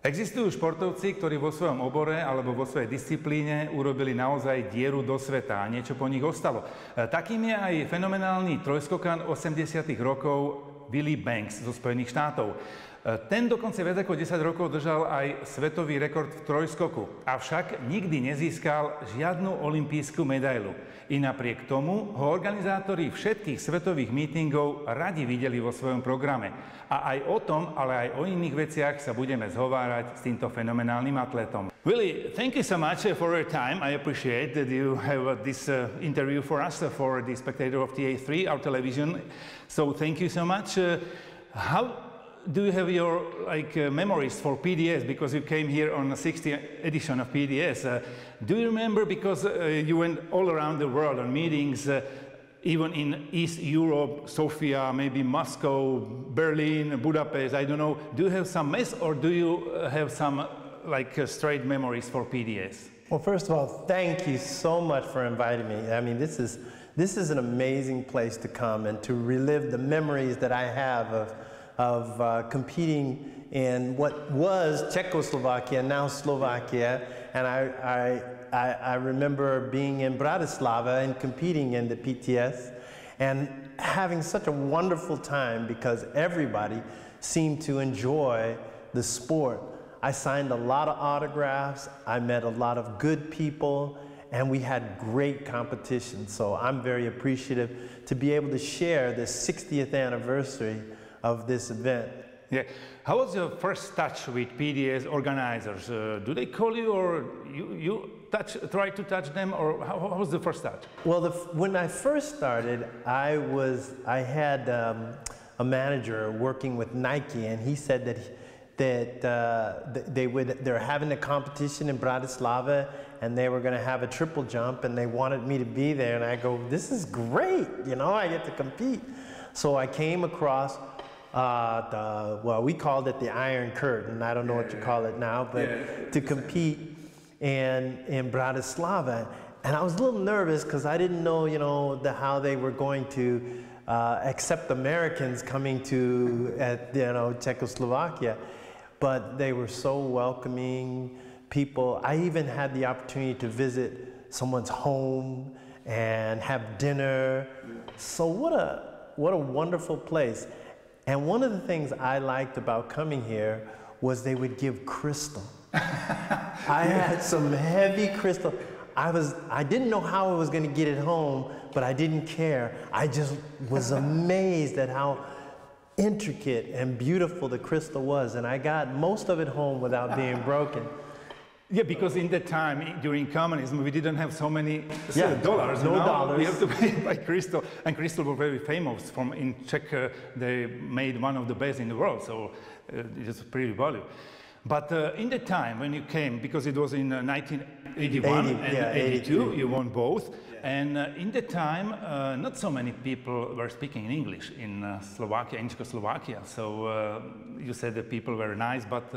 Existujú športovci, ktorí vo svojom obore alebo vo svojej disciplíne urobili naozaj dieru do sveta a niečo po nich ostalo. Takým je aj fenomenálny trojskokan 80. rokov Willie Banks zo Spojených štátov. Ten dokonca viac ako 10 rokov držal aj svetový rekord v trojskoku, avšak nikdy nezískal žiadnu olympijskú medailu. I napriek tomu ho organizátori všetkých svetových mítingov radi videli vo svojom programe. A aj o tom, ale aj o iných veciach sa budeme zhovárať s týmto fenomenálnym atlétom. Willie, thank you so much for your time. I appreciate that you have this interview for us, for the spectator of ta3, our television. So thank you so much. How do you have your memories for PTS, because you came here on the 60th edition of PTS? Do you remember, because you went all around the world on meetings, even in East Europe, Sofia, maybe Moscow, Berlin, Budapest, I don't know. Do you have some mess, or do you have some straight memories for PTS? Well, first of all, thank you so much for inviting me. I mean, this is an amazing place to come and to relive the memories that I have of competing in what was Czechoslovakia, now Slovakia, and I remember being in Bratislava and competing in the PTS and having such a wonderful time because everybody seemed to enjoy the sport. I signed a lot of autographs, I met a lot of good people, and we had great competition. So I'm very appreciative to be able to share this 60th anniversary of this event. Yeah. How was your first touch with PTS organizers? Do they call you, or you try to touch them, or how was the first touch? Well, when I first started, I had a manager working with Nike, and he said that they're having a competition in Bratislava, and they were going to have a triple jump, and they wanted me to be there, and I go, this is great, you know, I get to compete. So I came across well, we called it the Iron Curtain. I don't know what you call it now, but to compete in Bratislava. And I was a little nervous because I didn't know, you know, how they were going to accept Americans coming to, Czechoslovakia. But they were so welcoming people. I even had the opportunity to visit someone's home and have dinner. So what a wonderful place. And one of the things I liked about coming here was they would give crystal. I had some heavy crystal. I didn't know how I was going to get it home, but I didn't care. I just was amazed at how intricate and beautiful the crystal was, and I got most of it home without being broken. Yeah, because in that time, during communism, we didn't have so many dollars. No dollars. We have to pay by crystal, and crystal were very famous. In Czech, they made one of the best in the world, so it's pretty valuable. But in the time when you came, because it was in 1981 and 82, you won both. And in the time, not so many people were speaking in English in Slovakia, in Czechoslovakia. So you said that people were nice, but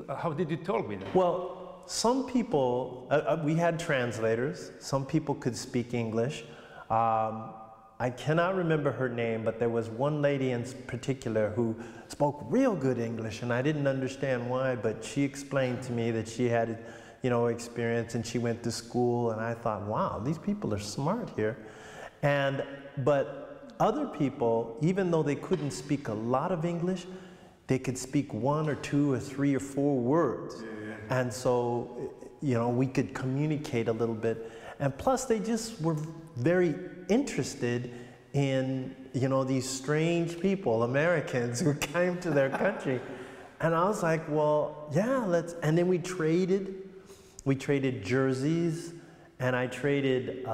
how did you talk with them? Well, some people, we had translators. Some people could speak English. I cannot remember her name, but there was one lady in particular who spoke real good English, and I didn't understand why, but she explained to me that she had, you know, experience, and she went to school, and I thought, wow, these people are smart here. But other people, even though they couldn't speak a lot of English, they could speak 1 or 2 or 3 or 4 words. And so, you know, we could communicate a little bit. And plus, they just were very interested in, you know, these strange people, Americans, who came to their country. And I was like, well, yeah, let's, and then we traded jerseys, and I traded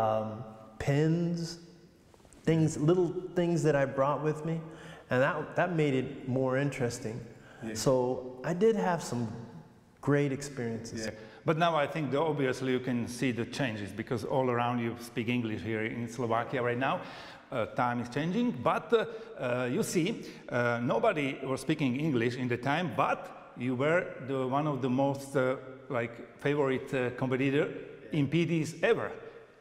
pins, little things that I brought with me, and that made it more interesting. Yeah. So I did have some great experiences. Yeah. But now I think that obviously you can see the changes, because all around you speak English here in Slovakia right now. Time is changing, but you see, nobody was speaking English in the time, but you were one of the most favorite competitor in PTs ever,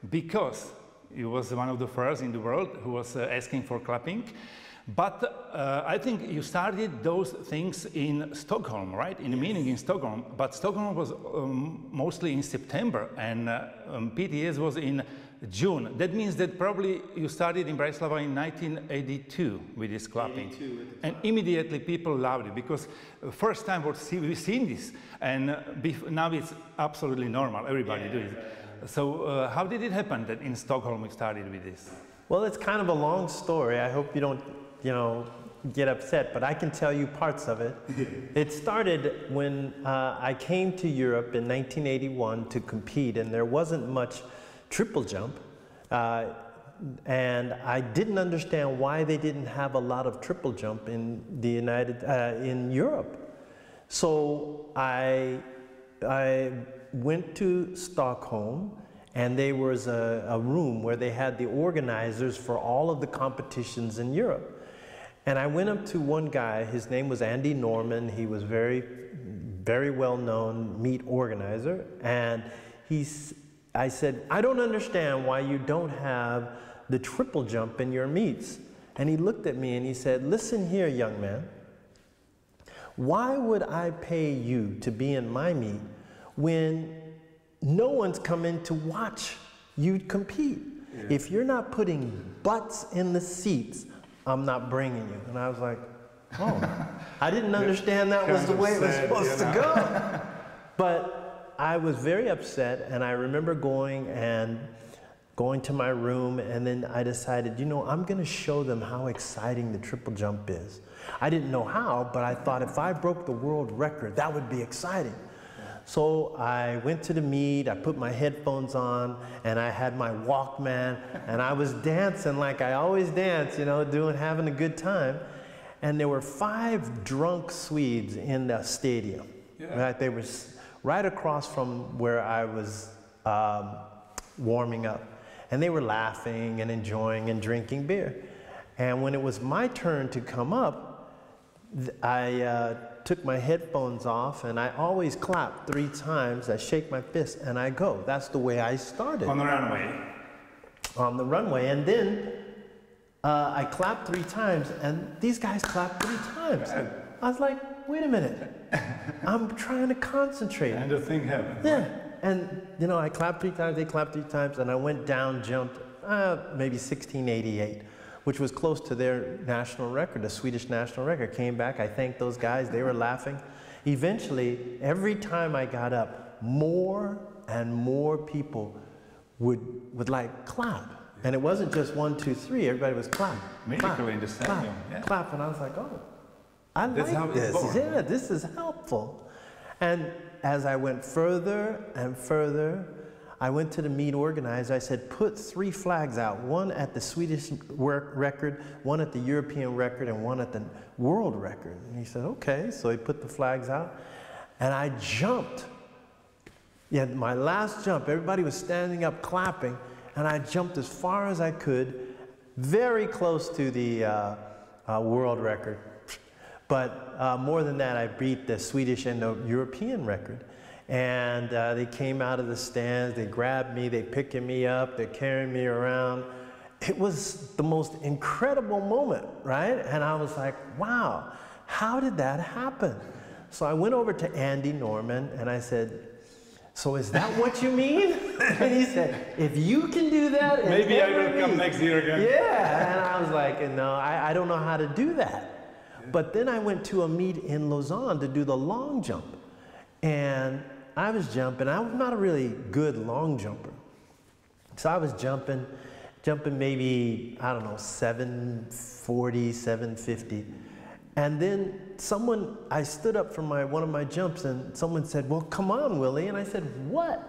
because you was one of the first in the world who was asking for clapping. But I think you started those things in Stockholm, right? In a meeting in Stockholm. But Stockholm was mostly in September, and PTS was in June. That means that probably you started in Bratislava in 1982 with this clapping. And immediately people loved it, because first time we've seen this, and now it's absolutely normal. Everybody does it. So how did it happen that in Stockholm we started with this? Well, it's kind of a long story. I hope you don't, get upset, but I can tell you parts of it. It started when I came to Europe in 1981 to compete, and there wasn't much triple jump, and I didn't understand why they didn't have a lot of triple jump in the in Europe. So I went to Stockholm, and there was a room where they had the organizers for all of the competitions in Europe. And I went up to one guy, his name was Andy Norman. He was very, very well-known meet organizer. And I said, I don't understand why you don't have the triple jump in your meets. And he looked at me and he said, listen here, young man. Why would I pay you to be in my meet when no one's coming to watch you compete? Yeah. If you're not putting butts in the seats, I'm not bringing you. And I was like, oh, I didn't understand that was the way it was supposed to go. But I was very upset, and I remember going to my room, and then I decided, I'm going to show them how exciting the triple jump is. I didn't know how, but I thought if I broke the world record, that would be exciting. So I went to the meet, I put my headphones on, and I had my Walkman, and I was dancing like I always dance, having a good time. And there were 5 drunk Swedes in the stadium. Yeah. Right? They were right across from where I was warming up. And they were laughing and enjoying and drinking beer. And when it was my turn to come up, I took my headphones off, and I always clap 3 times. I shake my fist and I go. That's the way I started. On the runway? On the runway. And then I clapped 3 times, and these guys clapped 3 times. I was like, wait a minute. I'm trying to concentrate. And the thing happened. Yeah. And, I clapped 3 times, they clapped 3 times, and I went down, jumped maybe 1688. Which was close to their national record, the Swedish national record. Came back, I thanked those guys, they were laughing. Eventually, every time I got up, more and more people would like clap. And it wasn't just 1, 2, 3, everybody was clap. Miracle in the stadium. Clap, and I was like, oh, I like this. Yeah, this is helpful. And as I went further and further, I went to the meet organizer. I said, put 3 flags out, one at the Swedish record, one at the European record, and one at the world record. And he said, okay. So he put the flags out, and I jumped. Yeah, my last jump, everybody was standing up clapping, and I jumped as far as I could, very close to the world record. But more than that, I beat the Swedish and the European record. And they came out of the stands, they grabbed me, they picking me up, they're carrying me around. It was the most incredible moment, right? And I was like, wow, how did that happen? So I went over to Andy Norman and I said, so is that what you mean? And he said, if you can do that, maybe I will come next year again. Yeah, and I was like, no, I don't know how to do that. But then I went to a meet in Lausanne to do the long jump. And I was jumping. I was not a really good long jumper. So I was jumping maybe, I don't know, 740, 750. And then I stood up from one of my jumps, and someone said, well, come on, Willie. And I said, what?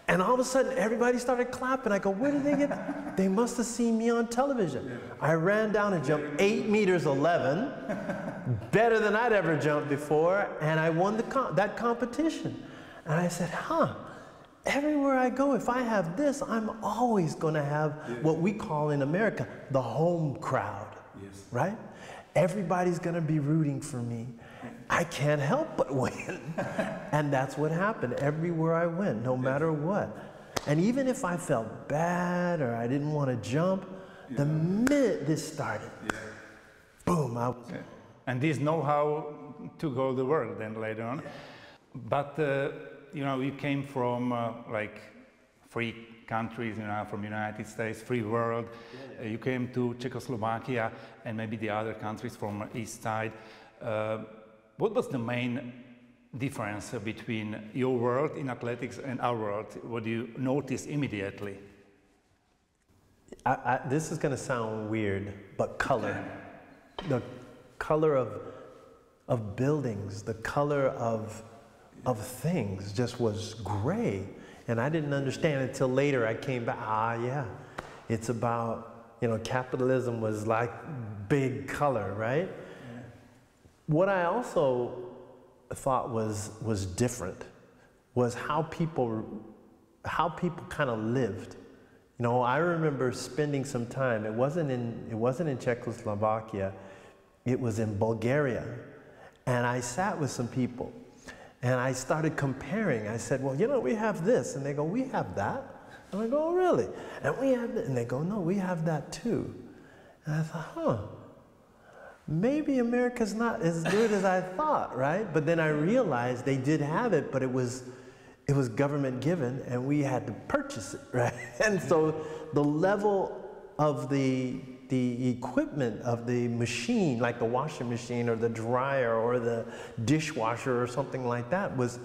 And all of a sudden, everybody started clapping. I go, where did they get? They must have seen me on television. I ran down and jumped 8 meters 11, better than I'd ever jumped before, and I won that competition. And I said, everywhere I go, if I have this, I'm always going to have what we call in America the home crowd, right? Everybody's going to be rooting for me. I can't help but win. And that's what happened everywhere I went, no matter what. And even if I felt bad or I didn't want to jump, the minute this started, boom, And this know-how took all the world then later on. But, you know, you came from like free countries, you know, from United States, free world. You came to Czechoslovakia and maybe the other countries from east side. What was the main difference between your world in athletics and our world? What do you notice immediately? This is going to sound weird, but color. The color of buildings, the color of things just was gray. And I didn't understand until later I came back, yeah, it's about, you know, capitalism was like big color, right? Yeah. What I also thought was different was how people kind of lived. You know, I remember spending some time, it wasn't in Czechoslovakia, it was in Bulgaria. And I sat with some people and I started comparing. I said, well, you know, we have this. And they go, we have that. And I go, oh, really? And we have that. And they go, no, we have that too. And I thought, maybe America's not as good as I thought, right? But then I realized they did have it, but it was government given and we had to purchase it, right? And so the level of the equipment of the machine, like the washing machine or the dryer or the dishwasher or something like that was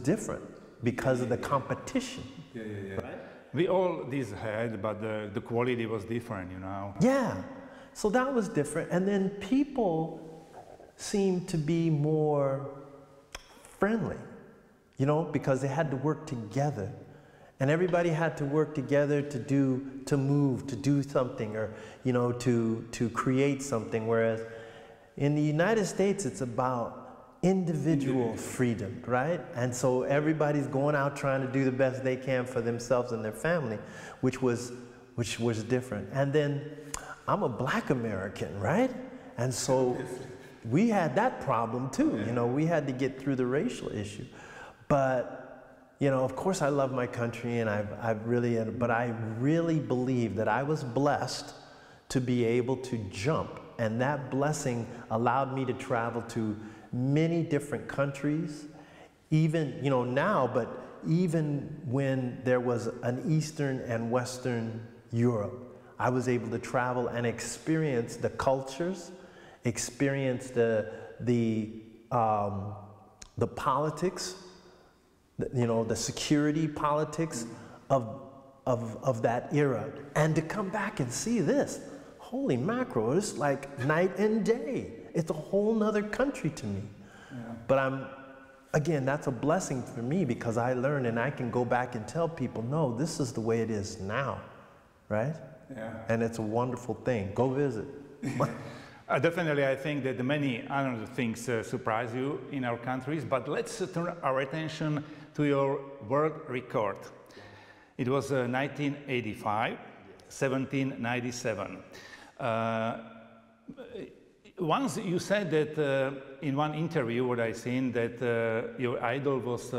different because of the competition. Yeah. Right? We all these had, but the quality was different, you know? Yeah, so that was different. And then people seemed to be more friendly, you know, because they had to work together. And everybody had to work together to move, to do something, or, you know, to create something. Whereas in the United States, it's about individual freedom, right? And so everybody's going out trying to do the best they can for themselves and their family, which was different. And then I'm a Black American, right? And so we had that problem too. You know, we had to get through the racial issue. But you know, of course I love my country and but I really believe that I was blessed to be able to jump. And that blessing allowed me to travel to many different countries, even, you know, now, but even when there was an Eastern and Western Europe, I was able to travel and experience the cultures, experience the politics, you know, the security politics of that era, and to come back and see this, holy mackerel, it's like night and day. It's a whole nother country to me. Yeah. But again, that's a blessing for me because I learn and I can go back and tell people, no, this is the way it is now, right? Yeah. And it's a wonderful thing. Go visit. Definitely, I think that many other things surprise you in our countries, but let's turn our attention to your world record. It was 1985, 1797. Once you said that in one interview, what I seen, that your idol was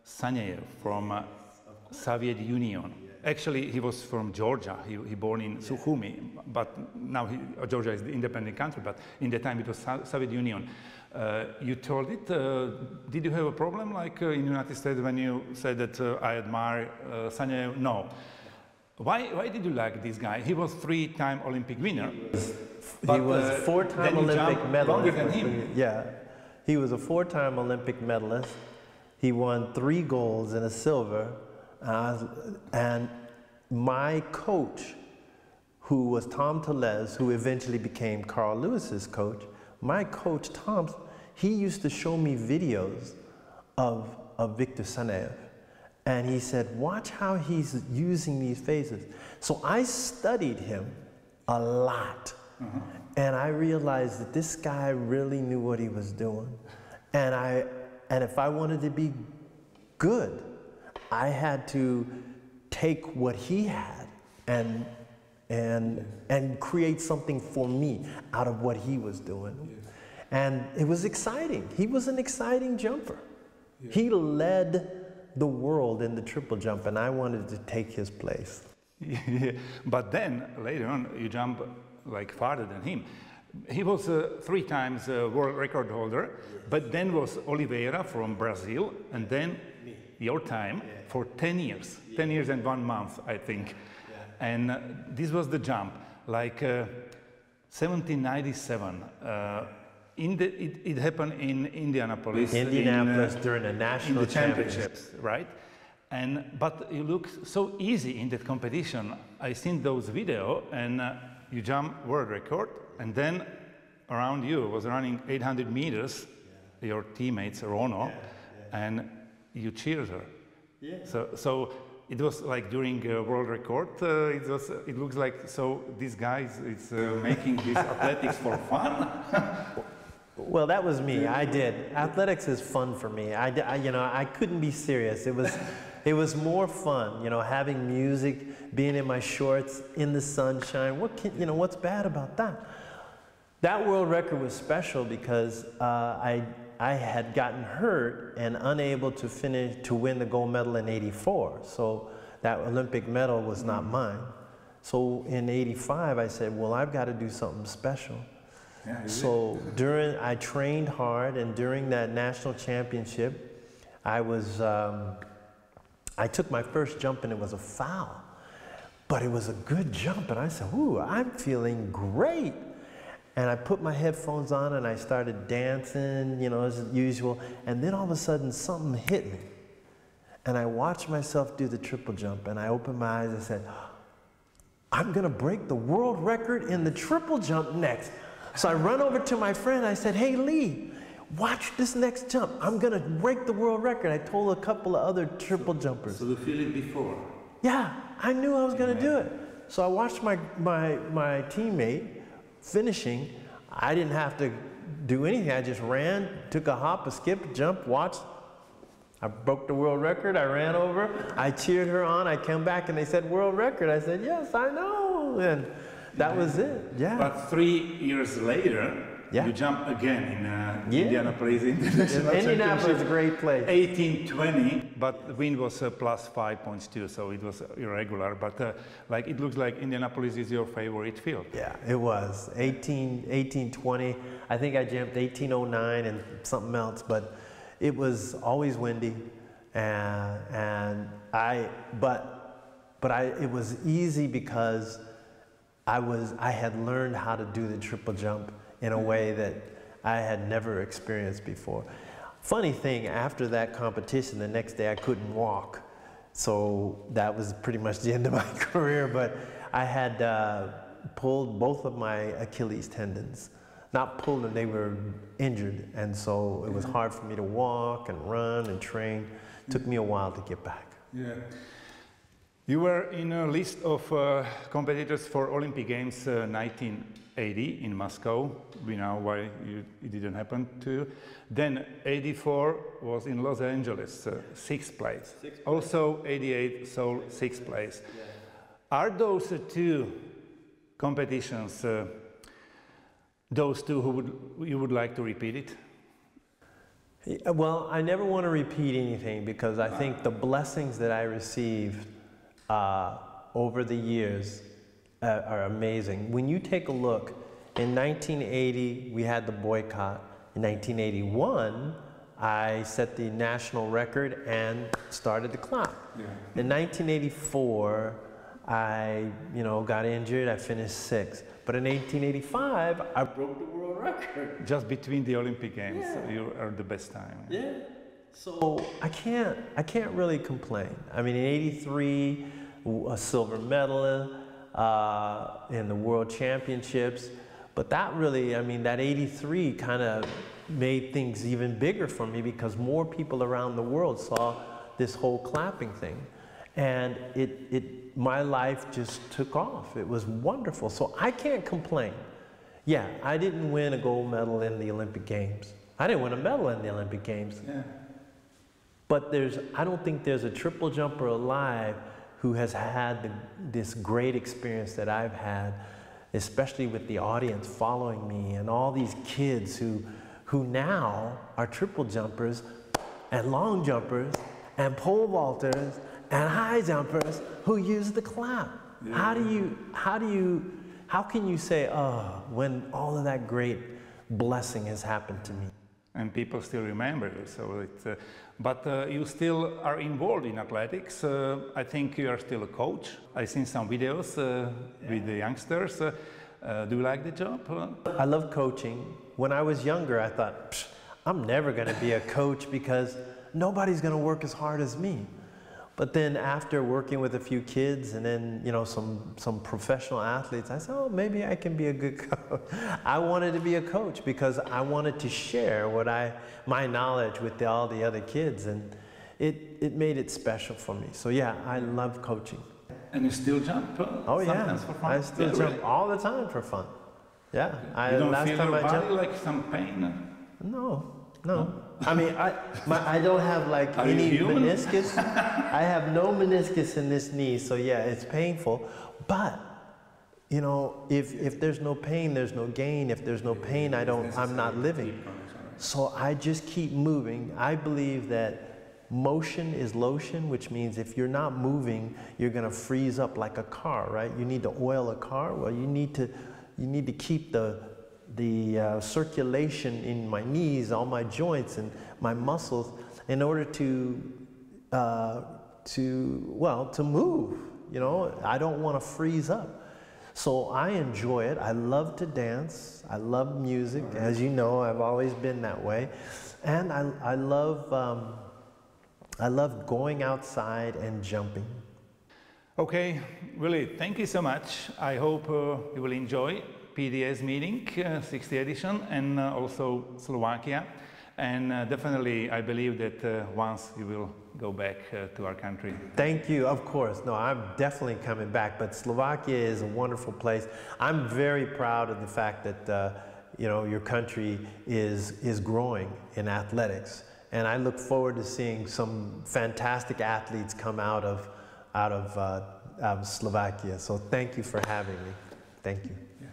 Saneyev from Soviet Union. Actually, he was from Georgia. He born in Sukhumi, but now Georgia is the independent country, but in the time it was Soviet Union. You told it, did you have a problem like in the United States when you said that I admire Saneyev? No. Why did you like this guy? He was 3-time Olympic winner. He was a 4-time Olympic medalist. Than him. Yeah, he was a 4-time Olympic medalist. He won 3 golds and a silver. And my coach, who was Tom Tellez, who eventually became Carl Lewis's coach, my coach, Tom, he used to show me videos of Viktor Saneyev. And he said, watch how he's using these phases. So I studied him a lot. Mm-hmm. And I realized that this guy really knew what he was doing. And if I wanted to be good, I had to take what he had and create something for me out of what he was doing. Yeah. And it was exciting. He was an exciting jumper. Yeah. He led the world in the triple jump, and I wanted to take his place. Yeah. But then, later on, you jump like farther than him. He was 3 times world record holder, but then was Oliveira from Brazil, and then your time for 10 years, 10 years and 1 month, I think. And this was the jump, like 1797. It happened in Indianapolis. During the national championships, right? But you look so easy in that competition. I seen those video, and you jump world record, and then around you was running 800 meters, your teammates Rono, and you cheered her. So it was like during world record. It looks like this guy is making this athletics for fun. Well, that was me. I did. Athletics is fun for me. I couldn't be serious. It was more fun, having music, being in my shorts, in the sunshine. What's bad about that? That world record was special because I had gotten hurt and unable to win the gold medal in '84. So that Olympic medal was not mine. So in '85, I said, well, I've got to do something special. So I trained hard, and during that national championship, I took my first jump and it was a foul, but it was a good jump, and I said, ooh, I'm feeling great. And I put my headphones on and I started dancing, as usual, and then all of a sudden something hit me. And I watched myself do the triple jump, and I opened my eyes and said, I'm gonna break the world record in the triple jump next. So I run over to my friend, I said, hey Lee, watch this next jump. I'm gonna break the world record. I told a couple of other triple jumpers. So you feel it before? Yeah, I knew I was gonna do it. So I watched my teammate finishing. I didn't have to do anything. I just ran, took a hop, a skip, a jump, watched. I broke the world record. I ran over. I cheered her on. I came back and they said world record. I said, yes, I know. And that was it. Yeah. But 3 years later, you jump again in Indianapolis International Indianapolis is a great place. 1820, but the wind was plus 5.2, so it was irregular. But it looks like Indianapolis is your favorite field. Yeah, it was 1820. I think I jumped 1809 and something else, but it was always windy, it was easy because I had learned how to do the triple jump in a way that I had never experienced before. Funny thing, after that competition, the next day I couldn't walk. So that was pretty much the end of my career, but I had pulled both of my Achilles tendons. Not pulled them, they were injured. And so it was hard for me to walk and run and train. It took me a while to get back. Yeah. You were in a list of competitors for Olympic Games 1980 in Moscow. We know why it didn't happen to you. Then 84 was in Los Angeles, 6th place. Also 88, Seoul, 6th place. Yeah. Are those two competitions those two you would like to repeat it? Well, I never want to repeat anything because I think the blessings that I received over the years are amazing. When you take a look, in 1980, we had the boycott. In 1981, I set the national record and started the clock. Yeah. In 1984, I got injured, I finished 6th. But in 1885, I broke the world record. Just between the Olympic Games, you are the best time. Yeah. So I can't really complain. I mean, in '83, a silver medal in the World Championships. But that really, that '83 kind of made things even bigger for me because more people around the world saw this whole clapping thing. And my life just took off. It was wonderful. So I can't complain. Yeah, I didn't win a gold medal in the Olympic Games. I didn't win a medal in the Olympic Games. Yeah. But I don't think there's a triple jumper alive who has had this great experience that I've had, especially with the audience following me and all these kids who now are triple jumpers and long jumpers and pole vaulters and high jumpers who use the clap. Yeah. how can you say, oh, when all of that great blessing has happened to me? And people still remember you. So but you still are involved in athletics. I think you are still a coach. I've seen some videos with the youngsters. Do you like the job? I love coaching. When I was younger, I thought, I'm never going to be a coach because nobody's going to work as hard as me. But then after working with a few kids and then, you know, some professional athletes, I said, oh, maybe I can be a good coach. I wanted to be a coach because I wanted to share my knowledge with all the other kids, and it made it special for me. So yeah, I love coaching. And you still jump? Oh yeah, for fun? I still jump really? All the time for fun. Yeah. You don't feel your body like some pain? No. I mean, I don't have like any meniscus. I have no meniscus in this knee, so yeah, it's painful. But you know, if there's no pain, there's no gain. If there's no pain, I'm not living. So I just keep moving. I believe that motion is lotion, which means if you're not moving, you're gonna freeze up like a car, right? You need to oil a car. Well, you need to keep the circulation in my knees, all my joints and my muscles in order to move. You know, I don't want to freeze up. So I enjoy it. I love to dance. I love music. As you know, I've always been that way. And I love going outside and jumping. Okay, Willie, thank you so much. I hope you will enjoy PTS meeting, 60th edition, and also Slovakia. And definitely, I believe that once you will go back to our country. Thank you, of course. No, I'm definitely coming back, but Slovakia is a wonderful place. I'm very proud of the fact that you know, your country is growing in athletics. And I look forward to seeing some fantastic athletes come out of Slovakia. So thank you for having me. Thank you. Yeah.